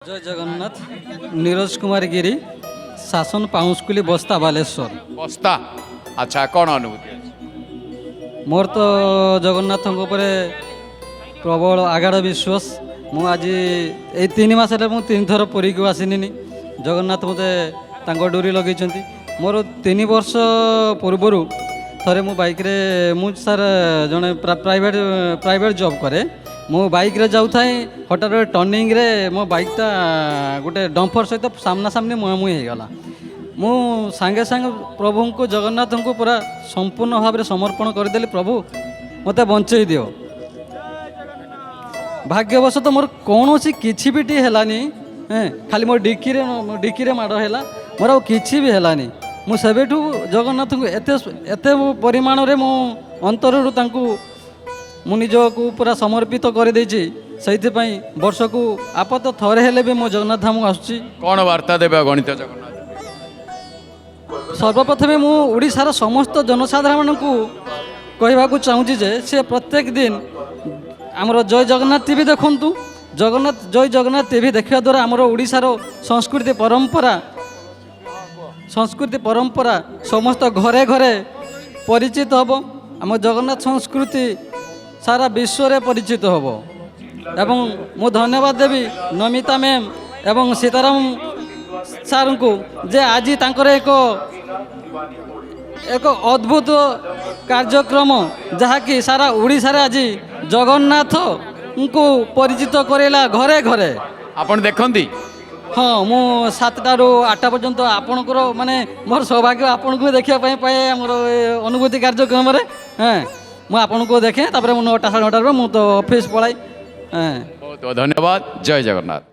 जय जगन्नाथ नीरज कुमार गिरी शासन पाउसकुली बस्ता बालेश्वर बस्ता अच्छा कौन अनुभूति अछि? मोर तो जगन्नाथ प्रबल आगाढ़ विश्वास मु आज ये 3 मास तीन थर पुरी को आसनी जगन्नाथ मत डोरी लगे मोर 3 वर्ष पूर्वर थे मो बाइक रे मु सर जड़े प्राइवेट जॉब करे मो बाइक रे जाऊ थाए हठात टर्निंग रे मो बाइकटा गोटे डम्फर सहित सामना सामने मुहांमुही होगला मु सांगे सांगे प्रभु को जगन्नाथ को पूरा संपूर्ण भाव में समर्पण करदेली प्रभु मत बंचई दियो भाग्यवश तो मोर कौन सी किसी भी हेलानी खाली मोर डिक्की रे माड़ है मोर आ किसी भी हेलानी मु सेबेठू जगन्नाथ को एते परिमाण रे मो अंतरु तांकू मु निजको पूरा समर्पित कर देछि सेइथिपई वर्ष को आपत थरे हेले भी मो जगन्नाथ धाम आसुची। कौन वार्ता देबे गणित जगन्नाथ? सर्वप्रथमे मु ओडिशार समस्त जनसाधारण को कहवाक चाहूँगी जे से प्रत्येक दिन आमर जय जगन्नाथ टीवी देखंतु जय जगन्नाथ टीवी देखा द्वारा आमर ओडिशार संस्कृति परंपरा समस्त घरे घरे परिचित हब आम जगन्नाथ संस्कृति सारा विश्व रे परिचित हब एवं मु धन्यवाद देवी नमिता मैम एवं सीताराम सार को जे आज तांकर एक अद्भुत कार्यक्रम जहाँकि सारा ओडिशा रे आज जगन्नाथ को परिचित करेला घरे घरे आपण देखंती? हाँ मु 7टा ରୁ 8टा पर्यंत आपणकर माने मोर सौभाग्य आपन को देखिया पाए हमर अनुभूति कार्यक्रम रे मु आपन को देखे तापर 9टा 9:30 मु तो ऑफिस पळाई। बहुत बहुत धन्यवाद। जय जगन्नाथ।